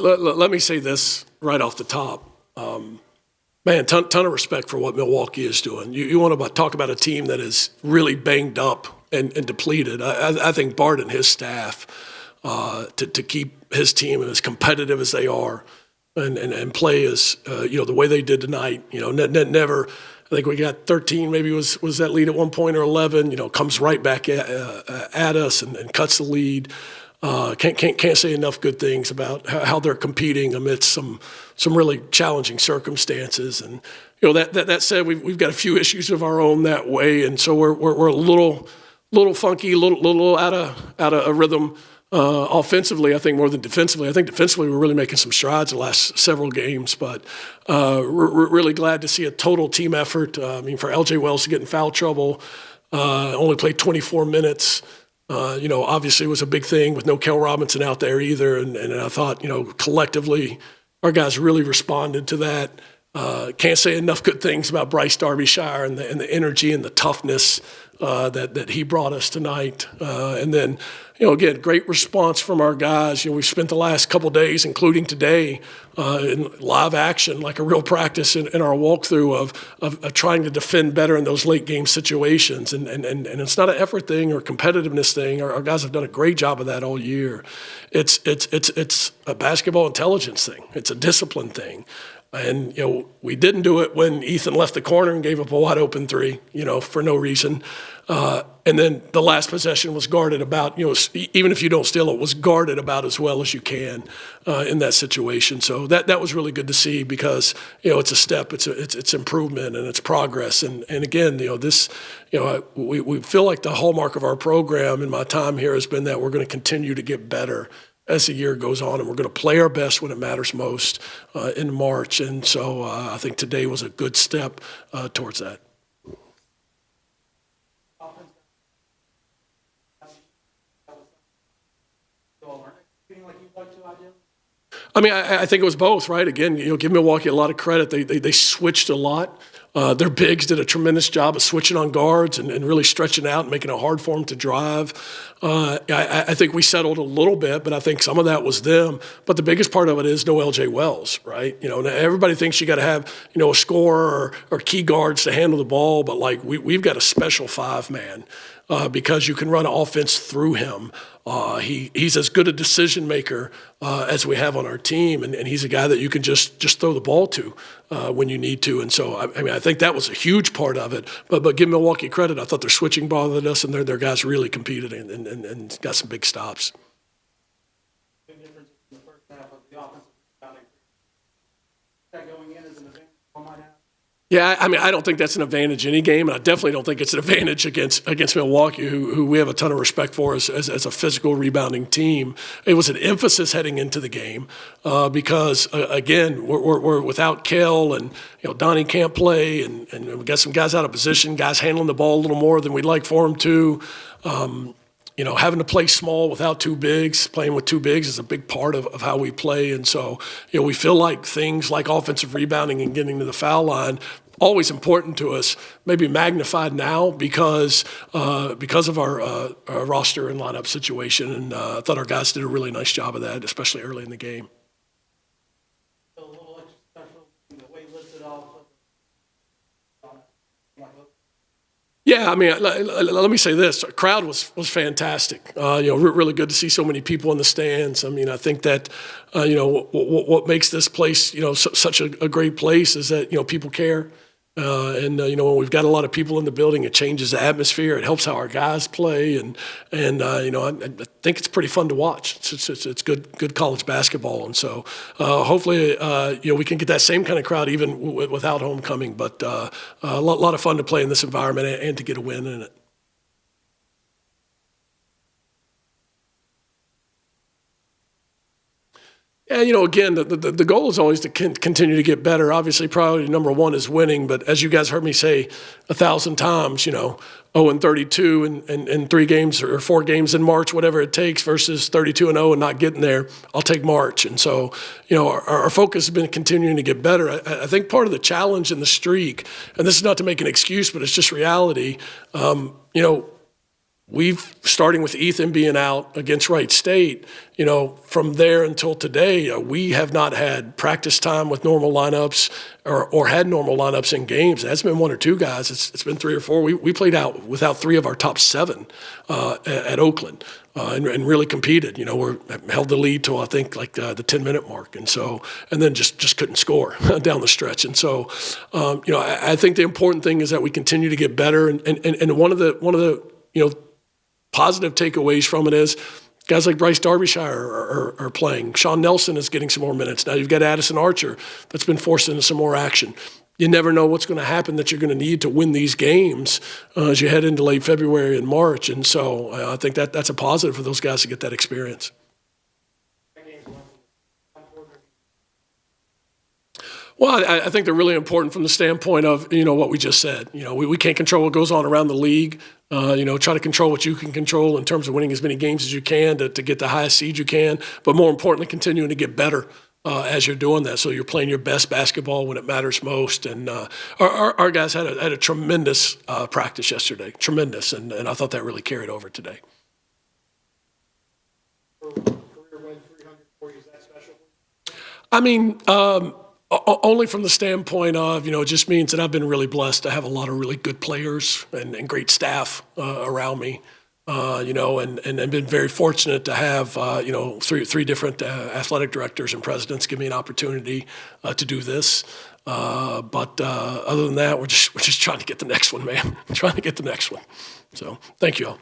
Let me say this right off the top. Man, ton of respect for what Milwaukee is doing. You want to talk about a team that is really banged up and depleted. I think Bart and his staff to keep his team as competitive as they are and play as the way they did tonight. Never. I think we got 13, maybe was that lead at one point, or 11. Comes right back at us and cuts the lead. Can't say enough good things about how they're competing amidst some really challenging circumstances. And that said, we've got a few issues of our own that way, and so we're a little funky, little out of rhythm offensively. I think more than defensively. I think defensively we're really making some strides the last several games, but we're really glad to see a total team effort. For L.J. Wells to get in foul trouble, only played 24 minutes. Obviously it was a big thing with no Kel Robinson out there either. And I thought, collectively our guys really responded to that. Can't say enough good things about Bryce Darbyshire and the energy and the toughness that he brought us tonight. And then, again, great response from our guys. We've spent the last couple of days, including today, in live action, like a real practice in our walkthrough of trying to defend better in those late game situations. And it's not an effort thing or competitiveness thing. Our guys have done a great job of that all year. It's a basketball intelligence thing. It's a discipline thing. And, we didn't do it when Ethan left the corner and gave up a wide open three, for no reason. And then the last possession was guarded about, even if you don't steal it, was guarded about as well as you can in that situation. So that was really good to see because, it's a step, it's improvement and it's progress. And again, this, we feel like the hallmark of our program in my time here has been that we're going to continue to get better as the year goes on, and we're going to play our best when it matters most in March. And so I think today was a good step towards that. I think it was both, right? Again, give Milwaukee a lot of credit. They switched a lot. Their bigs did a tremendous job of switching on guards and really stretching out and making it hard for them to drive. I think we settled a little bit, but I think some of that was them. But the biggest part of it is no L.J. Wells, right? Everybody thinks you got to have, a scorer or key guards to handle the ball, but we've got a special five-man because you can run offense through him. He's as good a decision maker as we have on our team, and he's a guy that you can just throw the ball to when you need to. And so, I think that was a huge part of it. But give Milwaukee credit. I thought their switching bothered us, and their guys really competed and got some big stops. Big difference in the first half of the offensive rebounding. That going in as an advantage one might have. Yeah, I don't think that's an advantage any game, and I definitely don't think it's an advantage against Milwaukee, who we have a ton of respect for as a physical rebounding team. It was an emphasis heading into the game because, again, we're without Kel, and Donnie can't play, and we got some guys out of position, guys handling the ball a little more than we'd like for them to. Having to play small without two bigs, playing with two bigs is a big part of how we play. And so, we feel like things like offensive rebounding and getting to the foul line, always important to us, maybe magnified now because of our roster and lineup situation. And I thought our guys did a really nice job of that, especially early in the game. A little extra special in the way listed off. Yeah, let me say this. The crowd was fantastic. Really good to see so many people in the stands. I think that, what makes this place, such a great place is that, people care. When we've got a lot of people in the building, it changes the atmosphere. It helps how our guys play, and I think it's pretty fun to watch. It's good college basketball, and so hopefully we can get that same kind of crowd even without homecoming. But a lot of fun to play in this environment and to get a win in it. Yeah, again, the goal is always to continue to get better. Obviously, priority number one is winning. But as you guys heard me say 1,000 times, 0-32 in 3 games or 4 games in March, whatever it takes, versus 32-0 and not getting there, I'll take March. And so, our focus has been continuing to get better. I think part of the challenge in the streak, and this is not to make an excuse, but it's just reality, we've, starting with Ethan being out against Wright State, from there until today, we have not had practice time with normal lineups or had normal lineups in games. It hasn't been one or two guys. It's been three or four. We played out without three of our top seven at Oakland and really competed. We held the lead till I think like the 10-minute mark, and then just couldn't score down the stretch. And so, I think the important thing is that we continue to get better. And one of the positive takeaways from it is guys like Bryce Darbyshire are playing. Sean Nelson is getting some more minutes. Now you've got Addison Archer that's been forced into some more action. You never know what's going to happen that you're going to need to win these games as you head into late February and March. And so I think that's a positive for those guys to get that experience. Well, I think they're really important from the standpoint of, what we just said. We can't control what goes on around the league. Try to control what you can control in terms of winning as many games as you can to get the highest seed you can. But more importantly, continuing to get better as you're doing that. So you're playing your best basketball when it matters most. And our guys had a tremendous practice yesterday, tremendous. And I thought that really carried over today. Career win 300 for you, is that special? I mean, only from the standpoint of, it just means that I've been really blessed to have a lot of really good players and great staff around me, and been very fortunate to have, three different athletic directors and presidents give me an opportunity to do this. But other than that, we're just trying to get the next one, man. Trying to get the next one. So thank you all.